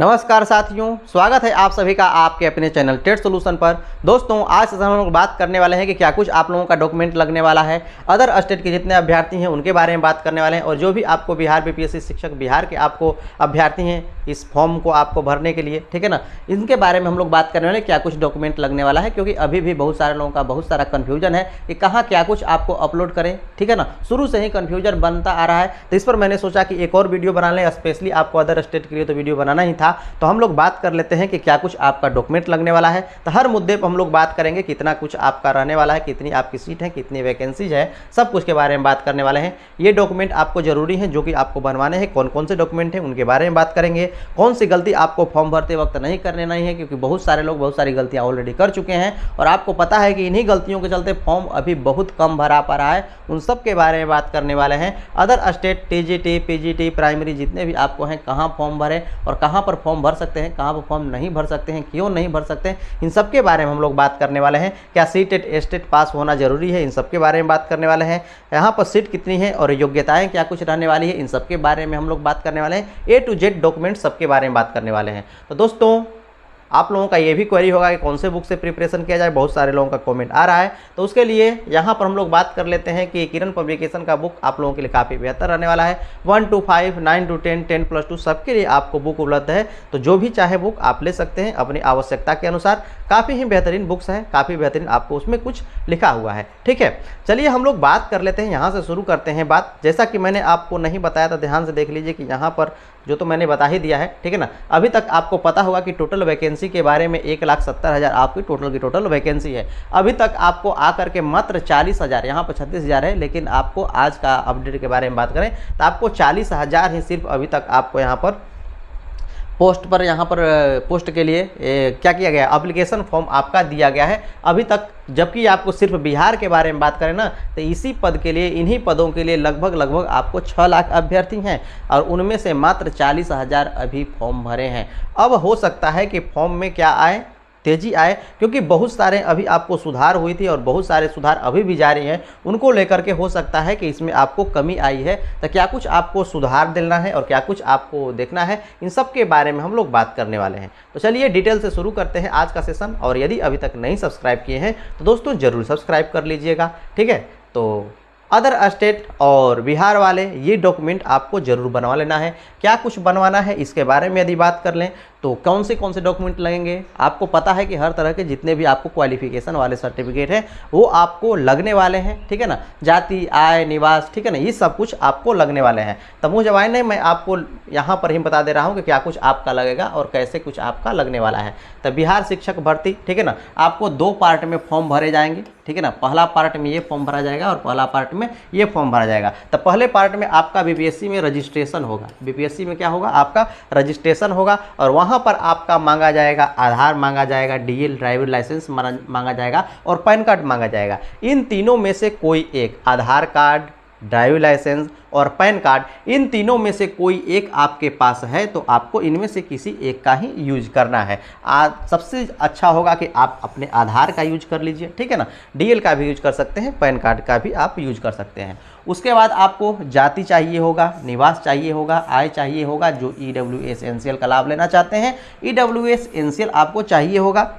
नमस्कार साथियों, स्वागत है आप सभी का आपके अपने चैनल टेट सॉल्यूशन पर। दोस्तों, आज से हम लोग बात करने वाले हैं कि क्या कुछ आप लोगों का डॉक्यूमेंट लगने वाला है। अदर स्टेट के जितने अभ्यर्थी हैं उनके बारे में बात करने वाले हैं, और जो भी आपको बिहार बीपीएससी शिक्षक बिहार के आपको अभ्यर्थी हैं इस फॉर्म को आपको भरने के लिए, ठीक है ना, इनके बारे में हम लोग बात करने वाले हैं क्या कुछ डॉक्यूमेंट लगने वाला है। क्योंकि अभी भी बहुत सारे लोगों का बहुत सारा कन्फ्यूजन है कि कहाँ क्या कुछ आपको अपलोड करें, ठीक है ना। शुरू से ही कन्फ्यूजन बनता आ रहा है, तो इस पर मैंने सोचा कि एक और वीडियो बना लें, स्पेशली आपको अदर स्टेट के लिए तो वीडियो बनाना ही था। तो हम लोग बात कर लेते हैं कि क्या कुछ आपका डॉक्यूमेंट लगने वाला है। तो हर मुद्दे पर हम लोग बात करेंगे, कितना कुछ आपका रहने वाला है, कितनी आपकी सीट है, कितनी वैकेंसीज है, सब कुछ के बारे में बात करने वाले हैं। ये डॉक्यूमेंट आपको जरूरी है जो कि आपको बनवाने हैं। कौन कौन से डॉक्यूमेंट हैं उनके बारे में बात करेंगे। कौन सी गलती आपको फॉर्म भरते वक्त नहीं करने नहीं है, क्योंकि बहुत सारे लोग बहुत सारी गलतियां ऑलरेडी कर चुके हैं और आपको पता है कि इन्हीं गलतियों के चलते फॉर्म अभी बहुत कम भरा पा रहा है। उन सब के बारे में बात करने वाले हैं। Other state TGT PGT primary जितने भी आपको हैं, कहाँ फॉर्म भरें और कहाँ पर फॉर्म भर सकते हैं, कहाँ पर फॉर्म नहीं भर सकते हैं, क्यों नहीं भर सकते हैं, इन सब के बारे में हम लोग बात करने वाले हैं। क्या सीटेट एस्टेट पास होना जरूरी है, इन सब के बारे में बात करने वाले हैं। यहाँ पर सीट कितनी है और योग्यताएं क्या कुछ रहने वाली है, इन सब के बारे में हम लोग बात करने वाले हैं। ए टू जेड डॉक्यूमेंट सबके बारे में बात करने वाले हैं। तो दोस्तों, आप लोगों का ये भी क्वेरी होगा कि कौन से बुक से प्रिपरेशन किया जाए। बहुत सारे लोगों का कमेंट आ रहा है, तो उसके लिए यहाँ पर हम लोग बात कर लेते हैं कि किरण पब्लिकेशन का बुक आप लोगों के लिए काफ़ी बेहतर रहने वाला है। 1 to 5, 9 to 10, 10+2 सबके लिए आपको बुक उपलब्ध है। तो जो भी चाहे बुक आप ले सकते हैं अपनी आवश्यकता के अनुसार। काफ़ी ही बेहतरीन बुक्स हैं, काफ़ी बेहतरीन आपको उसमें कुछ लिखा हुआ है, ठीक है। चलिए हम लोग बात कर लेते हैं, यहाँ से शुरू करते हैं बात। जैसा कि मैंने आपको नहीं बताया था, ध्यान से देख लीजिए कि यहाँ पर जो तो मैंने बता ही दिया है, ठीक है ना। अभी तक आपको पता होगा कि टोटल वैकेंसी के बारे में 1,70,000 आपकी टोटल वैकेंसी है। अभी तक आपको आकर के मात्र 40,000, यहाँ पर 36,000 है, लेकिन आपको आज का अपडेट के बारे में बात करें तो आपको 40,000 ही सिर्फ अभी तक आपको यहाँ पर पोस्ट के लिए क्या किया गया, एप्लीकेशन फॉर्म आपका दिया गया है अभी तक। जबकि आपको सिर्फ बिहार के बारे में बात करें ना, तो इसी पद के लिए, इन्हीं पदों के लिए लगभग आपको 6 लाख अभ्यर्थी हैं और उनमें से मात्र 40,000 अभी फॉर्म भरे हैं। अब हो सकता है कि फॉर्म में क्या आए, तेजी आए, क्योंकि बहुत सारे अभी आपको सुधार हुई थी और बहुत सारे सुधार अभी भी जारी हैं। उनको लेकर के हो सकता है कि इसमें आपको कमी आई है। तो क्या कुछ आपको सुधार देना है और क्या कुछ आपको देखना है, इन सब के बारे में हम लोग बात करने वाले हैं। तो चलिए डिटेल से शुरू करते हैं आज का सेशन। और यदि अभी तक नहीं सब्सक्राइब किए हैं तो दोस्तों ज़रूर सब्सक्राइब कर लीजिएगा, ठीक है। तो अदर स्टेट और बिहार वाले ये डॉक्यूमेंट आपको ज़रूर बनवा लेना है। क्या कुछ बनवाना है इसके बारे में यदि बात कर लें तो कौन से डॉक्यूमेंट लगेंगे, आपको पता है कि हर तरह के जितने भी आपको क्वालिफिकेशन वाले सर्टिफिकेट हैं वो आपको लगने वाले हैं, ठीक है ना। जाति, आय, निवास, ठीक है ना, ये सब कुछ आपको लगने वाले हैं। तब मुझे जवाब नहीं, मैं आपको यहाँ पर ही बता दे रहा हूँ कि क्या कुछ आपका लगेगा और कैसे कुछ आपका लगने वाला है। तो बिहार शिक्षक भर्ती, ठीक है ना, आपको 2 पार्ट में फॉर्म भरे जाएंगे, ठीक है ना। पहला पार्ट में ये फॉर्म भरा जाएगा और पहला पार्ट में ये फॉर्म भरा जाएगा। तो पहले पार्ट में आपका बीपीएससी में रजिस्ट्रेशन होगा। बीपीएससी में क्या होगा, आपका रजिस्ट्रेशन होगा और वहाँ पर आपका मांगा जाएगा आधार, मांगा जाएगा डीएल ड्राइवर लाइसेंस मांगा जाएगा और पैन कार्ड मांगा जाएगा। इन तीनों में से कोई एक, आधार कार्ड, ड्राइविंग लाइसेंस और पैन कार्ड, इन तीनों में से कोई एक आपके पास है तो आपको इनमें से किसी एक का ही यूज करना है। सबसे अच्छा होगा कि आप अपने आधार का यूज कर लीजिए, ठीक है ना। डीएल का भी यूज कर सकते हैं, पैन कार्ड का भी आप यूज कर सकते हैं। उसके बाद आपको जाति चाहिए होगा, निवास चाहिए होगा, आय चाहिए होगा। जो ईडब्ल्यूएस एनसीएल का लाभ लेना चाहते हैं, ईडब्ल्यूएस एनसीएल आपको चाहिए होगा।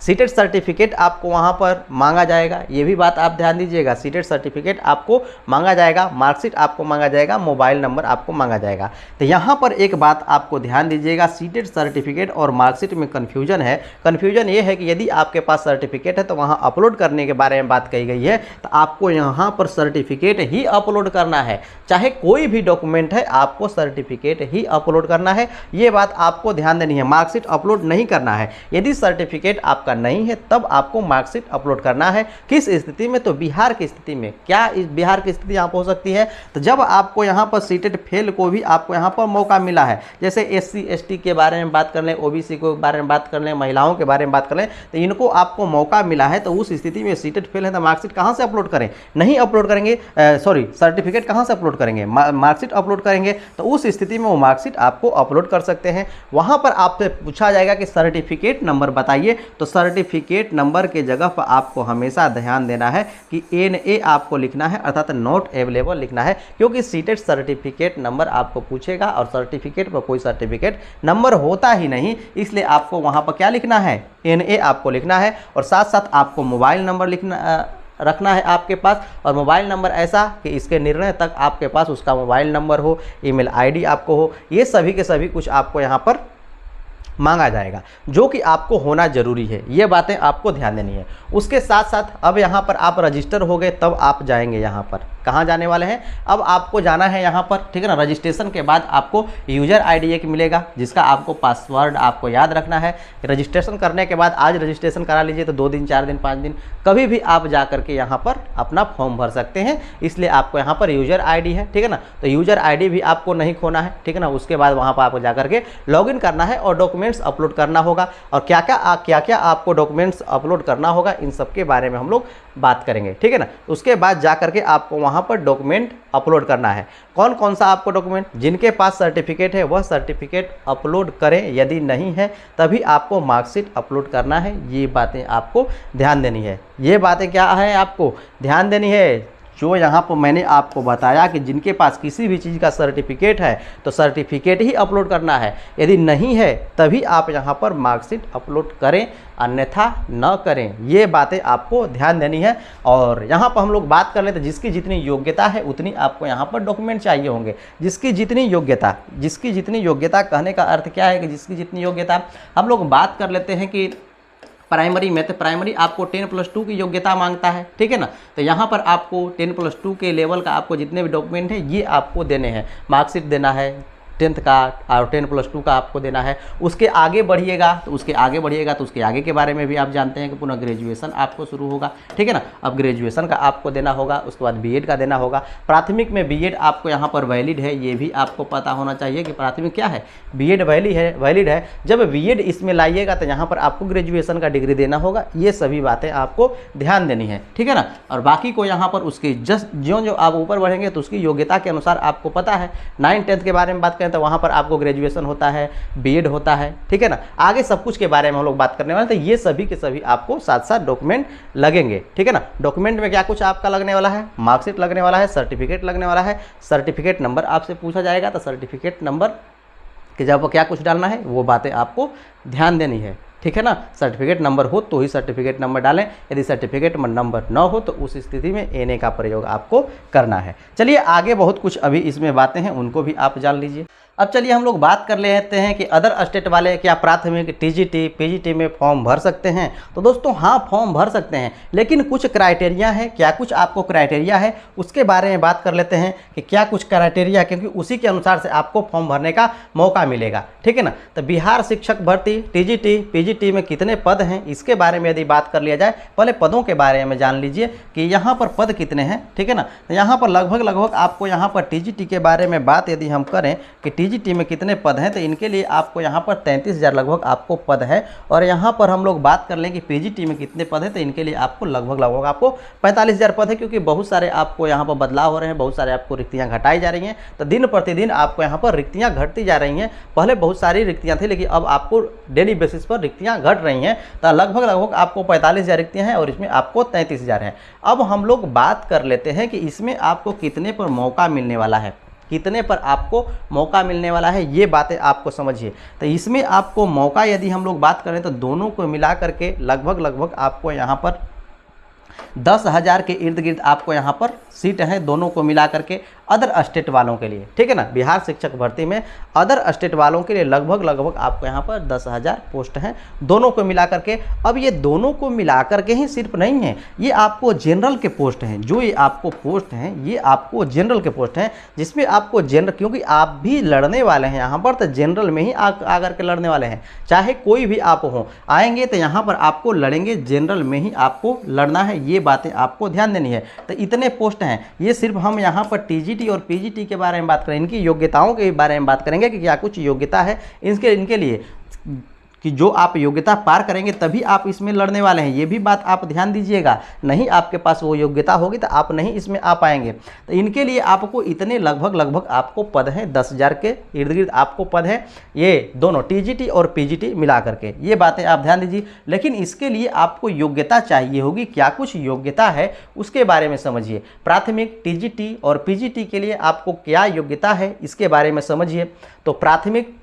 सीटेट सर्टिफिकेट आपको वहाँ पर मांगा जाएगा, ये भी बात आप ध्यान दीजिएगा। सीटेट सर्टिफिकेट आपको मांगा जाएगा, मार्कशीट आपको मांगा जाएगा, मोबाइल नंबर आपको मांगा जाएगा। तो यहाँ पर एक बात आपको ध्यान दीजिएगा, सीटेट सर्टिफिकेट और मार्कशीट में कन्फ्यूजन है। कन्फ्यूजन ये है कि यदि आपके पास सर्टिफिकेट है तो वहाँ अपलोड करने के बारे में बात कही गई है, तो आपको यहाँ पर सर्टिफिकेट ही अपलोड करना है। चाहे कोई भी डॉक्यूमेंट है, आपको सर्टिफिकेट ही अपलोड करना है। ये बात आपको ध्यान देनी है, मार्कशीट अपलोड नहीं करना है। यदि सर्टिफिकेट आपका नहीं है तब आपको मार्कशीट अपलोड करना है। किस स्थिति में, तो बिहार की स्थिति में। क्या इस बिहार की स्थिति यहाँ पर हो सकती है, तो जब आपको यहाँ पर सीटेट फेल को भी आपको यहाँ पर मौका मिला है। जैसे एससी एसटी के बारे में बात कर लें, ओबीसी के बारे में बात कर लें, महिलाओं के बारे में बात कर लें, तो इनको आपको मौका मिला है। तो उस स्थिति में सीटेट फेल है तो मार्कशीट कहाँ से अपलोड करें, नहीं अपलोड करेंगे, सर्टिफिकेट कहाँ से अपलोड करेंगे, मार्कशीट अपलोड करेंगे। तो उस स्थिति में वो मार्कशीट आपको अपलोड कर सकते हैं। वहाँ पर आपसे पूछा जाएगा कि सर्टिफिकेट नंबर बताइए, तो सर्टिफिकेट नंबर के जगह पर आपको हमेशा ध्यान देना है कि NA आपको लिखना है, अर्थात नॉट अवेलेबल लिखना है, क्योंकि सीटेड सर्टिफिकेट नंबर आपको पूछेगा और सर्टिफिकेट पर कोई सर्टिफिकेट नंबर होता ही नहीं, इसलिए आपको वहाँ पर क्या लिखना है, NA आपको लिखना है। और साथ साथ आपको मोबाइल नंबर रखना है आपके पास, और मोबाइल नंबर ऐसा कि इसके निर्णय तक आपके पास उसका मोबाइल नंबर हो, ईमेल आईडी आपको हो, ये सभी के सभी कुछ आपको यहाँ पर मांगा जाएगा, जो कि आपको होना जरूरी है। ये बातें आपको ध्यान देनी है। उसके साथ साथ अब यहाँ पर आप रजिस्टर हो गए, तब आप जाएंगे यहाँ पर, कहाँ जाने वाले हैं, अब आपको जाना है यहाँ पर, ठीक है ना। रजिस्ट्रेशन के बाद आपको यूजर आईडी एक मिलेगा, जिसका आपको पासवर्ड आपको याद रखना है। रजिस्ट्रेशन करने के बाद आज रजिस्ट्रेशन करा लीजिए, तो 2 दिन 4 दिन 5 दिन कभी भी आप जा करके यहाँ पर अपना फॉर्म भर सकते हैं। इसलिए आपको यहाँ पर यूजर आईडी है, ठीक है ना, तो यूजर आईडी भी आपको नहीं खोना है, ठीक है ना। उसके बाद वहाँ पर आपको जा करके लॉगिन करना है और डॉक्यूमेंट्स अपलोड करना होगा। और क्या क्या आपको डॉक्यूमेंट्स अपलोड करना होगा, इन सब के बारे में हम लोग बात करेंगे, ठीक है ना। उसके बाद जा करके आपको वहाँ पर डॉक्यूमेंट अपलोड करना है। कौन कौन सा आपको डॉक्यूमेंट, जिनके पास सर्टिफिकेट है वह सर्टिफिकेट अपलोड करें, यदि नहीं है तभी आपको मार्कशीट अपलोड करना है। ये बातें आपको ध्यान देनी है। ये बातें क्या है आपको ध्यान देनी है, जो यहाँ पर मैंने आपको बताया कि जिनके पास किसी भी चीज़ का सर्टिफिकेट है तो सर्टिफिकेट ही अपलोड करना है, यदि नहीं है तभी आप यहाँ पर मार्कशीट अपलोड करें, अन्यथा न करें। ये बातें आपको ध्यान देनी है। और यहाँ पर हम लोग बात कर लेते हैं, जिसकी जितनी योग्यता है उतनी आपको यहाँ पर डॉक्यूमेंट चाहिए होंगे। जिसकी जितनी योग्यता कहने का अर्थ क्या है कि जिसकी जितनी योग्यता, हम लोग बात कर लेते हैं कि प्राइमरी में, तो प्राइमरी आपको 10+2 की योग्यता मांगता है, ठीक है ना। तो यहाँ पर आपको 10+2 के लेवल का आपको जितने भी डॉक्यूमेंट है ये आपको देने हैं। मार्कशीट देना है 10th का और 10+2 का आपको देना है। उसके आगे बढ़िएगा तो उसके आगे के बारे में भी आप जानते हैं कि पुनः ग्रेजुएशन आपको शुरू होगा, ठीक है ना। अब ग्रेजुएशन का आपको देना होगा, उसके बाद बीएड का देना होगा। प्राथमिक में बीएड आपको यहाँ पर वैलिड है, ये भी आपको पता होना चाहिए कि प्राथमिक क्या है, बीएड वैलिड है। जब बीएड इसमें लाइएगा तो यहाँ पर आपको ग्रेजुएशन का डिग्री देना होगा। ये सभी बातें आपको ध्यान देनी है, ठीक है ना। और बाकी को यहाँ पर उसकी जो आप ऊपर बढ़ेंगे तो उसकी योग्यता के अनुसार आपको पता है। 9th-10th के बारे में बात करें तो वहाँ पर आपको ग्रेजुएशन होता है, बीएड होता है, ठीक है ना। आगे सब कुछ के बारे में हम लोग बात करने वाले, तो ये सभी के सभी आपको साथ साथ डॉक्यूमेंट लगेंगे, ठीक है ना। डॉक्यूमेंट में क्या कुछ आपका लगने वाला है, मार्कशीट लगने वाला है, सर्टिफिकेट लगने वाला है, सर्टिफिकेट नंबर आपसे पूछा जाएगा, तो सर्टिफिकेट नंबर कि जब क्या कुछ डालना है वो बातें आपको ध्यान देनी है, ठीक है ना। सर्टिफिकेट नंबर हो तो ही सर्टिफिकेट नंबर डालें, यदि सर्टिफिकेट नंबर न हो तो उस स्थिति में एनए का प्रयोग आपको करना है। चलिए आगे बहुत कुछ अभी इसमें बातें हैं, उनको भी आप जान लीजिए। अब चलिए हम लोग बात कर लेते हैं कि अदर स्टेट वाले क्या प्राथमिक टीजीटी पीजीटी में फॉर्म भर सकते हैं। तो दोस्तों हाँ, फॉर्म भर सकते हैं, लेकिन कुछ क्राइटेरिया है। क्या कुछ आपको क्राइटेरिया है उसके बारे में बात कर लेते हैं कि क्या कुछ क्राइटेरिया, क्योंकि उसी के अनुसार से आपको फॉर्म भरने का मौका मिलेगा, ठीक है ना। तो बिहार शिक्षक भर्ती टीजीटी पीजीटी में कितने पद हैं, इसके बारे में यदि बात कर लिया जाए, पहले पदों के बारे में जान लीजिए कि यहाँ पर पद कितने हैं, ठीक है ना। तो यहाँ पर लगभग आपको यहाँ पर टीजीटी के बारे में बात यदि हम करें कि टीजीटी में कितने पद हैं, तो इनके लिए आपको यहाँ पर 33,000 लगभग आपको पद है। और यहाँ पर हम लोग बात कर लें कि पीजीटी में कितने पद हैं, तो इनके लिए आपको लगभग आपको 45,000 पद है, क्योंकि बहुत सारे आपको यहाँ पर बदलाव हो रहे हैं, बहुत सारे आपको रिक्तियाँ घटाई जा रही हैं। तो दिन प्रतिदिन आपको यहाँ पर रिक्तियाँ घटती जा रही हैं। पहले बहुत सारी रिक्तियाँ थी, लेकिन अब आपको डेली बेसिस पर रिक्तियाँ घट रही हैं। तो लगभग आपको 45,000 रिक्तियाँ हैं और इसमें आपको 33,000 हैं। अब हम लोग बात कर लेते हैं कि इसमें आपको कितने पर मौका मिलने वाला है, कितने पर आपको मौका मिलने वाला है, ये बातें आपको समझिए। तो इसमें आपको मौका यदि हम लोग बात करें तो दोनों को मिला करके लगभग आपको यहाँ पर 10,000 के इर्द गिर्द आपको यहाँ पर सीट है, दोनों को मिला करके अदर स्टेट वालों के लिए, ठीक है ना। बिहार शिक्षक भर्ती में अदर स्टेट वालों के लिए लगभग आपको यहाँ पर 10,000 पोस्ट हैं, दोनों को मिला करके। अब ये दोनों को मिला करके ही सिर्फ नहीं है, ये आपको जनरल के पोस्ट हैं। जो ये आपको पोस्ट हैं ये आपको जनरल के पोस्ट हैं, जिसमें आपको जनरल, क्योंकि आप भी लड़ने वाले हैं यहाँ पर, तो जनरल में ही आकर के लड़ने वाले हैं। चाहे कोई भी आप हो, आएंगे तो यहाँ पर आपको लड़ेंगे, जनरल में ही आपको लड़ना है। ये बातें आपको ध्यान देनी है। तो इतने पोस्ट हैं, ये सिर्फ हम यहाँ पर टीजीटी और पीजीटी के बारे में बात करें, इनकी योग्यताओं के बारे में बात करेंगे कि क्या कुछ योग्यता है इनके लिए। कि जो आप योग्यता पार करेंगे तभी आप इसमें लड़ने वाले हैं, ये भी बात आप ध्यान दीजिएगा। नहीं आपके पास वो योग्यता होगी तो आप नहीं इसमें आ पाएंगे। तो इनके लिए आपको इतने लगभग आपको पद हैं, 10,000 के इर्द गिर्द आपको पद है, ये दोनों टीजीटी और पीजीटी मिला करके, ये बातें आप ध्यान दीजिए। लेकिन इसके लिए आपको योग्यता चाहिए होगी, क्या कुछ योग्यता है उसके बारे में समझिए। प्राथमिक, टीजीटी और पीजीटी के लिए आपको क्या योग्यता है इसके बारे में समझिए। तो प्राथमिक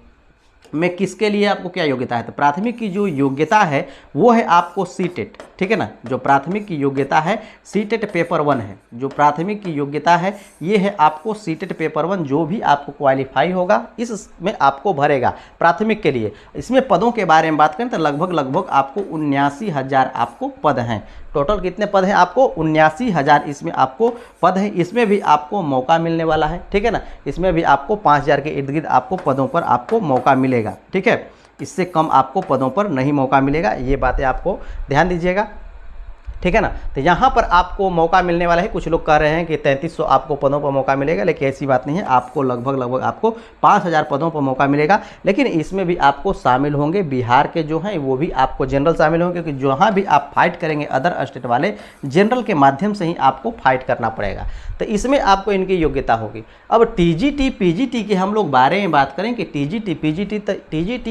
में किसके लिए आपको क्या योग्यता है, तो प्राथमिक की जो योग्यता है वो है आपको सीटेट, ठीक है ना। जो प्राथमिक की योग्यता है सीटेट पेपर 1 है, जो प्राथमिक की योग्यता है ये है आपको सीटेट पेपर 1, जो भी आपको क्वालिफाई होगा इसमें आपको भरेगा प्राथमिक के लिए। इसमें पदों के बारे में बात करें तो लगभग आपको 79,000 आपको पद हैं। टोटल कितने पद हैं आपको, 79,000 इसमें आपको पद हैं। इसमें भी आपको मौका मिलने वाला है, ठीक है ना। इसमें भी आपको 5,000 के इर्द गिर्द आपको पदों पर आपको मौका मिलेगा, ठीक है। इससे कम आपको पदों पर नहीं मौका मिलेगा, ये बातें आपको ध्यान दीजिएगा, ठीक है ना। तो यहाँ पर आपको मौका मिलने वाला है। कुछ लोग कह रहे हैं कि 3300 आपको पदों पर मौका मिलेगा, लेकिन ऐसी बात नहीं है। आपको लगभग आपको 5,000 पदों पर मौका मिलेगा। लेकिन इसमें भी आपको शामिल होंगे बिहार के जो हैं वो भी आपको जनरल शामिल होंगे, क्योंकि जहाँ भी आप फाइट करेंगे अदर स्टेट वाले जनरल के माध्यम से ही आपको फाइट करना पड़ेगा। तो इसमें आपको इनकी योग्यता होगी। अब टीजीटी पीजीटी के हम लोग बारे में बात करें कि टीजीटी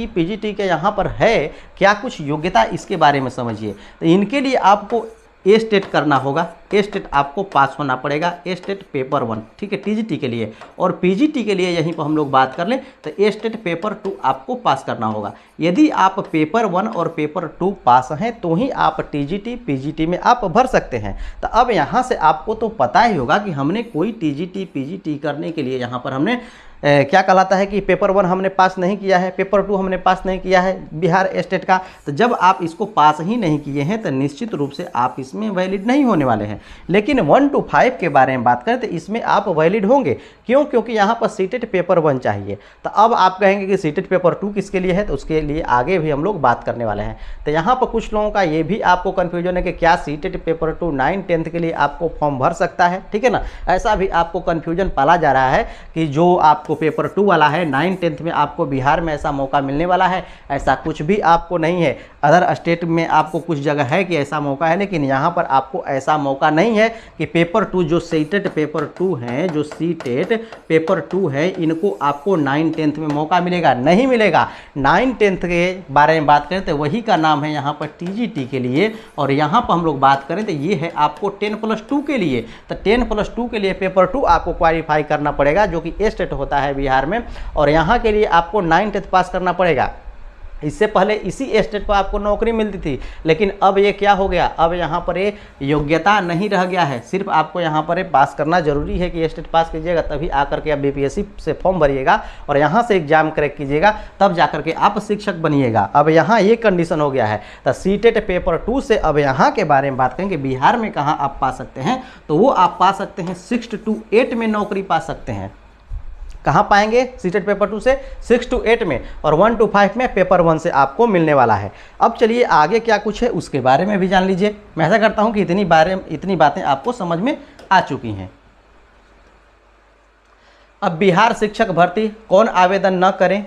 पीजीटी के यहाँ पर है क्या कुछ योग्यता, इसके बारे में समझिए। तो इनके लिए आपको ए स्टेट करना होगा, ए स्टेट आपको पास होना पड़ेगा, ए स्टेट पेपर 1, ठीक है, टीजीटी के लिए। और पीजीटी के लिए यहीं पर हम लोग बात कर लें तो ए स्टेट पेपर 2 आपको पास करना होगा। यदि आप पेपर 1 और पेपर 2 पास हैं तो ही आप टीजीटी पीजीटी में आप भर सकते हैं। तो अब यहाँ से आपको तो पता ही होगा कि हमने कोई टीजीटी पीजीटी करने के लिए यहाँ पर हमने क्या कहलाता है कि पेपर 1 हमने पास नहीं किया है, पेपर 2 हमने पास नहीं किया है बिहार स्टेट का। तो जब आप इसको पास ही नहीं किए हैं तो निश्चित रूप से आप इसमें वैलिड नहीं होने वाले हैं। लेकिन 1 to 5 के बारे में बात करें तो इसमें आप वैलिड होंगे। क्यों? क्योंकि यहाँ पर सीटेट पेपर 1 चाहिए। तो अब आप कहेंगे कि सीटेट पेपर 2 किसके लिए है, तो उसके लिए आगे भी हम लोग बात करने वाले हैं। तो यहाँ पर कुछ लोगों का ये भी आपको कन्फ्यूजन है कि क्या सीटेट पेपर 2 9-10 के लिए आपको फॉर्म भर सकता है, ठीक है ना। ऐसा भी आपको कन्फ्यूजन पाला जा रहा है कि जो आपको पेपर 2 वाला है 9-10 में आपको बिहार में ऐसा मौका मिलने वाला है। ऐसा कुछ भी आपको नहीं है। अदर स्टेट में आपको कुछ जगह है कि ऐसा मौका है, लेकिन यहाँ पर आपको ऐसा मौका नहीं है कि पेपर 2 जो सीटेट पेपर 2 हैं, जो सीटेट पेपर 2 है, इनको आपको 9-10 में मौका मिलेगा, नहीं मिलेगा। 9-10 के बारे में बात करें तो वही का नाम है यहाँ पर टीजीटी के लिए। और यहाँ पर हम लोग बात करें तो ये है आपको 10+2 के लिए। तो 10+2 के लिए पेपर 2 आपको क्वालिफाई करना पड़ेगा, जो कि ए स्टेट होता है बिहार में। और यहाँ के लिए आपको 9-10 पास करना पड़ेगा। इससे पहले इसी स्टेट पर आपको नौकरी मिलती थी, लेकिन अब ये क्या हो गया, अब यहाँ पर ये योग्यता नहीं रह गया है। सिर्फ आपको यहाँ पर पास करना जरूरी है कि स्टेट पास कीजिएगा, तभी आकर के आप बीपीएससी से फॉर्म भरिएगा और यहाँ से एग्जाम क्रैक कीजिएगा, तब जाकर के आप शिक्षक बनिएगा। अब यहाँ ये कंडीशन हो गया है। तो सीटेट पेपर 2 से अब यहाँ के बारे में बात करेंगे बिहार में कहाँ आप पा सकते हैं, तो वो आप पा सकते हैं 6 to 8 में नौकरी पा सकते हैं। कहाँ पाएंगे? सीटेट पेपर 2 से 6 to 8 में, और 1 to 5 में पेपर 1 से आपको मिलने वाला है। अब चलिए आगे क्या कुछ है उसके बारे में भी जान लीजिए। मैं ऐसा करता हूँ कि इतनी बातें आपको समझ में आ चुकी हैं। अब बिहार शिक्षक भर्ती कौन आवेदन न करें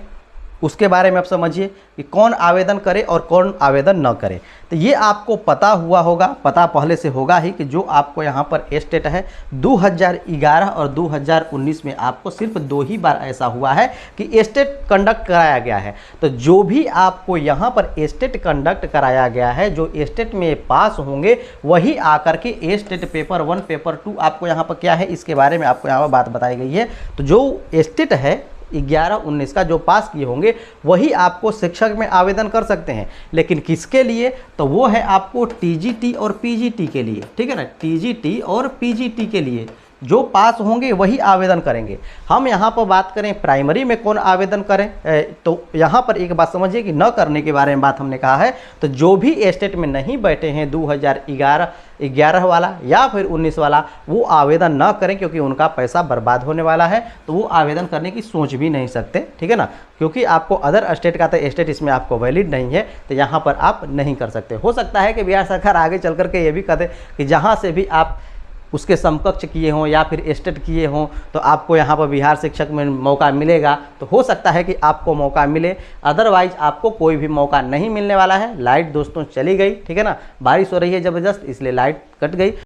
उसके बारे में आप समझिए कि कौन आवेदन करे और कौन आवेदन न करे। तो ये आपको पता हुआ होगा, पता पहले से होगा ही कि जो आपको यहाँ पर स्टेट है 2011 और 2019 में आपको सिर्फ 2 ही बार ऐसा हुआ है कि स्टेट कंडक्ट कराया गया है। तो जो भी आपको यहाँ पर स्टेट कंडक्ट कराया गया है, जो स्टेट में पास होंगे वही आकर के स्टेट पेपर 1 पेपर 2 आपको यहाँ पर क्या है इसके बारे में आपको यहाँ पर बात बताई गई है। तो जो स्टेट है 11-19 का जो पास किए होंगे वही आपको शिक्षक में आवेदन कर सकते हैं। लेकिन किसके लिए? तो वो है आपको टीजीटी और पीजीटी के लिए, ठीक है ना। टीजीटी और पीजीटी के लिए जो पास होंगे वही आवेदन करेंगे। हम यहाँ पर बात करें प्राइमरी में कौन आवेदन करें, तो यहाँ पर एक बात समझिए कि न करने के बारे में बात हमने कहा है। तो जो भी स्टेट में नहीं बैठे हैं 2011 वाला या फिर 19 वाला, वो आवेदन न करें, क्योंकि उनका पैसा बर्बाद होने वाला है। तो वो आवेदन करने की सोच भी नहीं सकते, ठीक है ना। क्योंकि आपको अदर स्टेट का तो स्टेट इसमें आपको वैलिड नहीं है, तो यहाँ पर आप नहीं कर सकते। हो सकता है कि बिहार सरकार आगे चल करके ये भी कहे कि जहाँ से भी आप उसके समकक्ष किए हों या फिर एस्टेट किए हों तो आपको यहाँ पर बिहार शिक्षक में मौका मिलेगा, तो हो सकता है कि आपको मौका मिले, अदरवाइज आपको कोई भी मौका नहीं मिलने वाला है। लाइट दोस्तों चली गई, ठीक है ना, बारिश हो रही है ज़बरदस्त इसलिए लाइट कट गई।